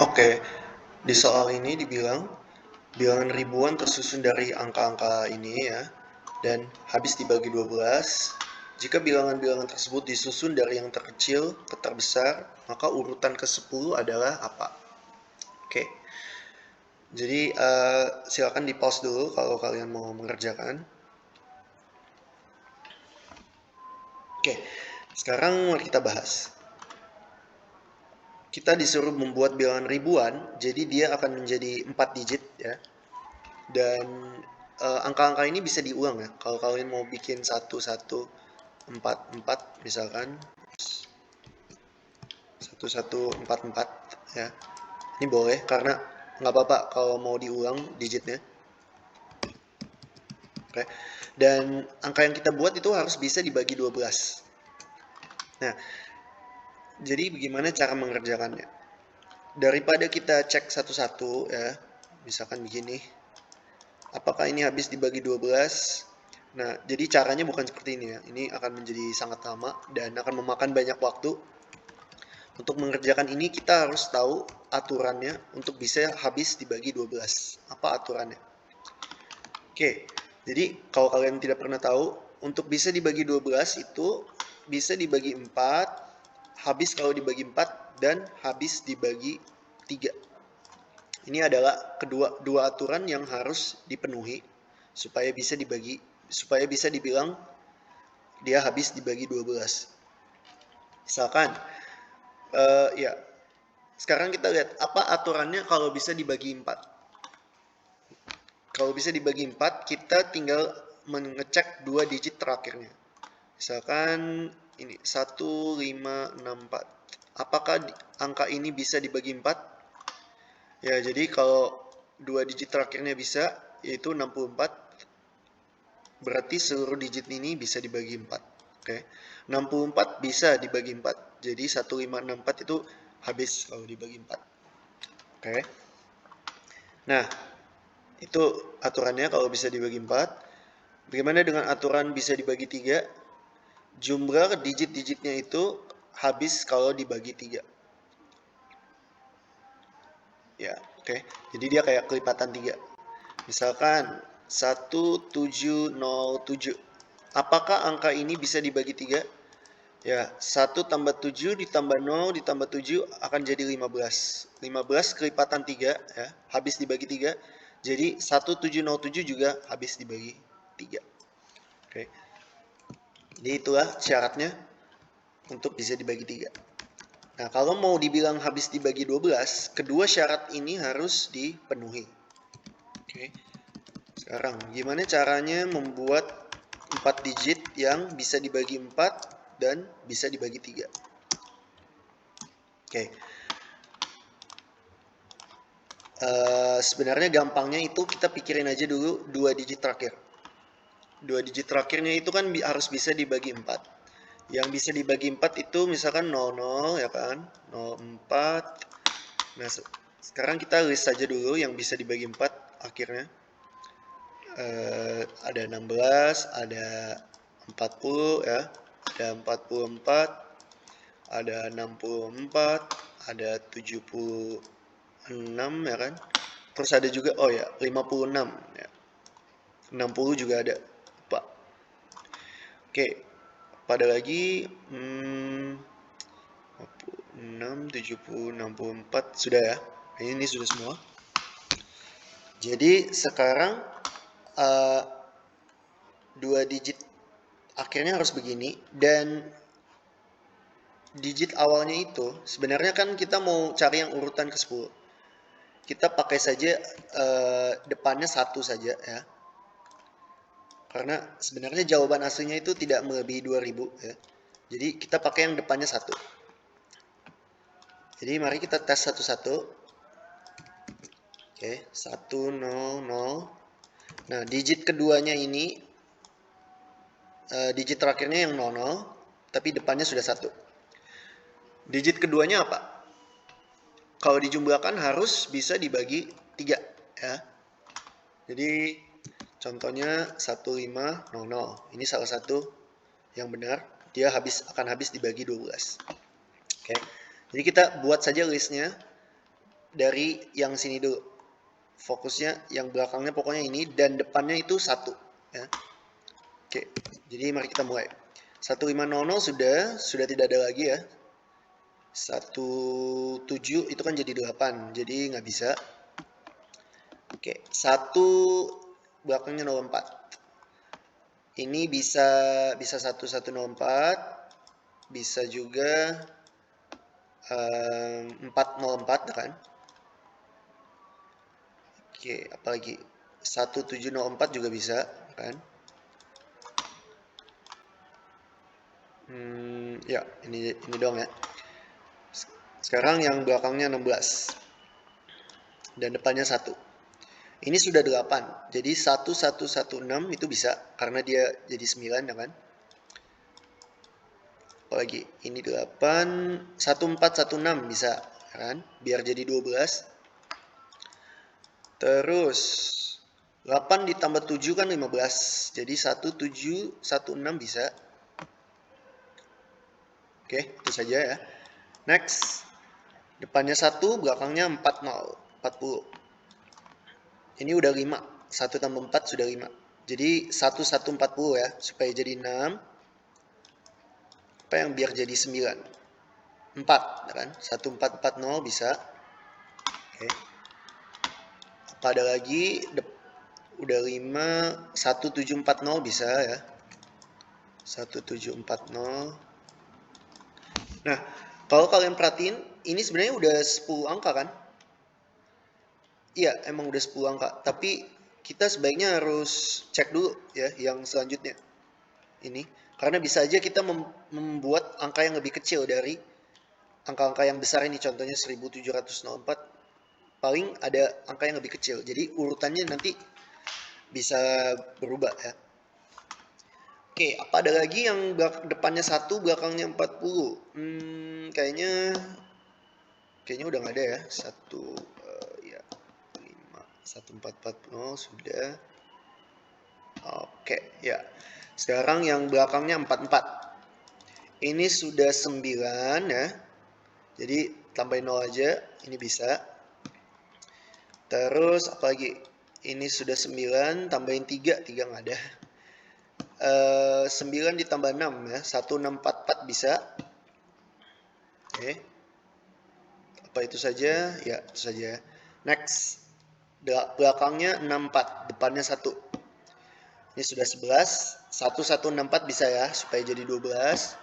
Oke, di soal ini dibilang bilangan ribuan tersusun dari angka-angka ini ya, dan habis dibagi 12. Jika bilangan-bilangan tersebut disusun dari yang terkecil ke terbesar, maka urutan ke-10 adalah apa? Oke, jadi silakan di pause dulu kalau kalian mau mengerjakan. Oke, sekarang mari kita bahas. Kita disuruh membuat bilangan ribuan, jadi dia akan menjadi 4 digit ya. Dan angka-angka ini bisa diulang ya. Kalau kalian mau bikin 1144 misalkan 1144 ya. Ini boleh karena nggak apa-apa kalau mau diulang digitnya. Oke. Dan angka yang kita buat itu harus bisa dibagi 12. Nah, jadi bagaimana cara mengerjakannya? Daripada kita cek satu-satu ya, misalkan begini, apakah ini habis dibagi 12? Nah, jadi caranya bukan seperti ini ya. Ini akan menjadi sangat lama dan akan memakan banyak waktu. Untuk mengerjakan ini kita harus tahu aturannya untuk bisa habis dibagi 12. Apa aturannya? Oke, jadi kalau kalian tidak pernah tahu, untuk bisa dibagi 12 itu bisa dibagi 4, habis kalau dibagi 4, dan habis dibagi 3. Ini adalah dua aturan yang harus dipenuhi supaya bisa dibilang dia habis dibagi 12. Misalkan ya, sekarang kita lihat apa aturannya kalau bisa dibagi 4. Kalau bisa dibagi 4, kita tinggal mengecek dua digit terakhirnya. Misalkan ini 1564. Apakah angka ini bisa dibagi 4? Ya, jadi kalau dua digit terakhirnya bisa, yaitu 64, berarti seluruh digit ini bisa dibagi 4. Oke. 64 bisa dibagi 4. Jadi 1564 itu habis kalau dibagi 4. Oke. Nah, itu aturannya kalau bisa dibagi 4. Bagaimana dengan aturan bisa dibagi 3? Jumlah digit-digitnya itu habis kalau dibagi 3. Ya, oke. Jadi dia kayak kelipatan 3. Misalkan 1707. Apakah angka ini bisa dibagi 3? Ya, 1 tambah 7 ditambah 0 ditambah 7 akan jadi 15. 15 kelipatan 3 ya, habis dibagi 3. Jadi 1707 juga habis dibagi 3. Oke. Jadi itulah syaratnya untuk bisa dibagi 3. Nah, kalau mau dibilang habis dibagi 12, kedua syarat ini harus dipenuhi. Oke. Sekarang, gimana caranya membuat 4 digit yang bisa dibagi 4 dan bisa dibagi 3? Oke. Sebenarnya gampangnya itu kita pikirin aja dulu dua digit terakhir. Dua digit terakhirnya itu kan harus bisa dibagi 4. Yang bisa dibagi 4 itu misalkan 00 ya kan, 04. Nah, sekarang kita list saja dulu yang bisa dibagi 4 akhirnya. Ada 16, ada 40 ya, ada 44, ada 64, ada 76 ya kan. Terus ada juga, oh ya, 56 ya. 60 juga ada. Pak. Oke, pada lagi 56, 70, 64 sudah ya. Ini sudah semua. Jadi sekarang uh, dua digit akhirnya harus begini dan digit awalnya itu sebenarnya kan kita mau cari yang urutan ke-10. Kita pakai saja depannya 1 saja ya. Karena sebenarnya jawaban aslinya itu tidak melebihi 2000 ya. Jadi kita pakai yang depannya 1. Jadi mari kita tes satu-satu. Oke, 100. Nah, digit keduanya ini digit terakhirnya yang 00 tapi depannya sudah 1. Digit keduanya apa? Kalau dijumlahkan harus bisa dibagi 3 ya. Jadi contohnya 1500. Ini salah satu yang benar. Dia akan habis dibagi 12. Oke. Jadi kita buat saja listnya. dari yang sini dulu. Fokusnya yang belakangnya pokoknya ini, dan depannya itu 1. Ya. Oke, jadi mari kita mulai. 1500 sudah tidak ada lagi ya. 17 itu kan jadi 8, jadi nggak bisa. Oke, 1 belakangnya 04. Ini bisa 1104, bisa juga 404 kan. Oke, apalagi 1704 juga bisa kan. Ya, ini dong ya. Sekarang yang belakangnya 16 dan depannya 1. Ini sudah 8. Jadi 1116 itu bisa karena dia jadi 9 ya kan. Apalagi ini 8, 1416 bisa kan, biar jadi 12. Terus 8 ditambah 7 kan 15. Jadi 1716 bisa. Oke, itu saja ya. Next. Depannya 1, belakangnya 40. Ini udah 5. 1 tambah 4 sudah 5. Jadi 1140 ya, supaya jadi 6. Apa yang biar jadi 9? 4 kan? 1440 bisa. Oke. Apa ada lagi? Udah 5, 1740 bisa ya. 1740. Nah, kalau kalian perhatiin, ini sebenarnya udah 10 angka kan? Iya, emang udah 10 angka. Tapi kita sebaiknya harus cek dulu ya yang selanjutnya. Ini. Karena bisa aja kita membuat angka yang lebih kecil dari angka-angka yang besar ini. Contohnya 1704. Paling ada angka yang lebih kecil. Jadi urutannya nanti bisa berubah ya. Oke, apa ada lagi yang depannya 1, belakangnya 40? Kayaknya udah nggak ada ya. 1440 sudah. Oke, ya. Sekarang yang belakangnya 44. Ini sudah 9 ya. Jadi tambahin 0 aja, ini bisa. Terus apa lagi? Ini sudah 9, tambahin 3 nggak ada. 9 ditambah 6 ya, 1644 bisa. Oke. Apa itu saja? Ya, itu saja. Next. Belakangnya 64, depannya 1. Ini sudah 11, 1164 bisa ya, supaya jadi 12.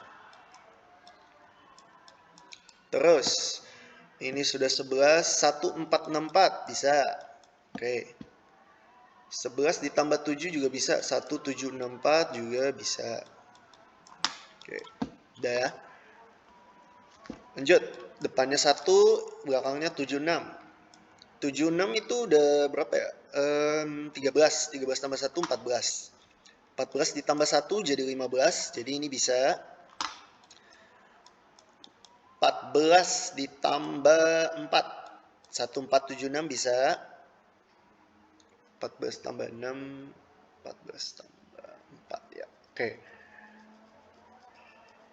Terus, ini sudah 11, 1464 bisa. Oke. 11 ditambah 7 juga bisa, 1764 juga bisa. Oke, udah ya. Lanjut, depannya 1, belakangnya 76. 76 itu udah berapa ya? 13 tambah 1, 14. 14 ditambah 1 jadi 15, jadi ini bisa. 14 ditambah 4, 1476 bisa. 14 tambah 6, 14 tambah 4 ya. Oke.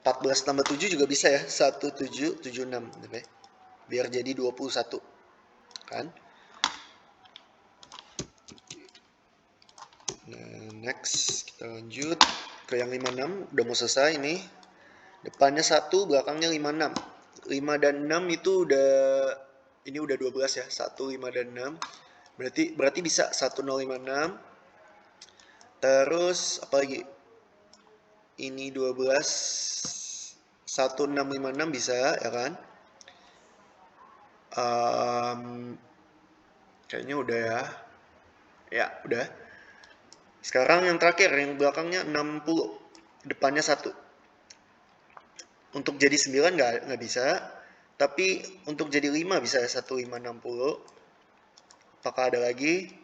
14 tambah 7 juga bisa ya, 1776. Oke. Biar jadi 21. Kan? Nah, next kita lanjut ke yang 56, udah mau selesai nih. Depannya 1, belakangnya 56. 5 dan 6 itu ini udah 12 ya. 1, 5 dan 6. Berarti bisa 1056. Terus apa lagi? Ini 12, 1656 bisa ya kan? Kayaknya udah ya. Ya, udah. Sekarang yang terakhir, yang belakangnya 60. Depannya 1. Untuk jadi 9 nggak bisa. Tapi untuk jadi 5 bisa 1560. Apakah ada lagi?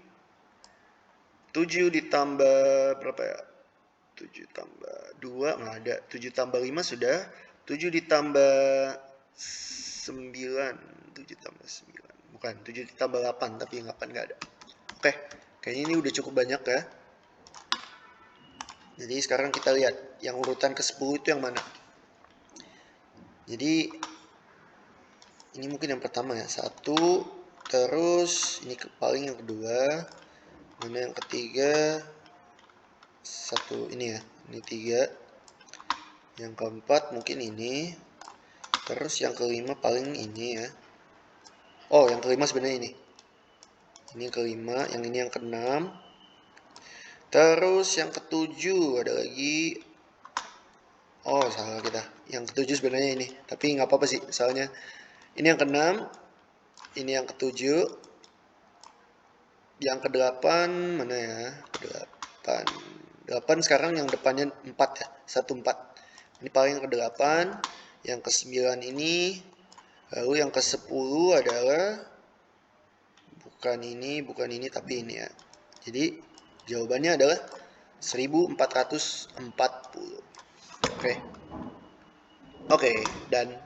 7 ditambah berapa ya? 7 tambah 2 nggak ada. 7 tambah 5 sudah. 7 ditambah 9. 7 tambah 9. Bukan, 7 ditambah 8. Tapi 8 nggak ada. Oke, kayaknya ini udah cukup banyak ya. Jadi sekarang kita lihat yang urutan ke-10 itu yang mana. Jadi ini mungkin yang pertama ya. 1, Terus ini paling yang kedua. Mana yang ketiga? Satu ini ya. Ini 3. Yang keempat mungkin ini. Terus yang kelima paling ini ya. Oh, yang kelima sebenarnya ini. Ini yang kelima, yang ini yang keenam. Terus yang ketujuh ada lagi. Oh, salah kita. Yang ketujuh sebenarnya ini. Tapi nggak apa-apa sih, soalnya ini yang keenam, ini yang ketujuh, yang kedelapan mana ya? Delapan. Delapan sekarang yang depannya 4 ya, 1 4. Ini paling yang kedelapan, yang ke-9 ini, lalu yang ke-10 adalah bukan ini tapi ini ya. Jadi jawabannya adalah 1440. Oke. Oke, dan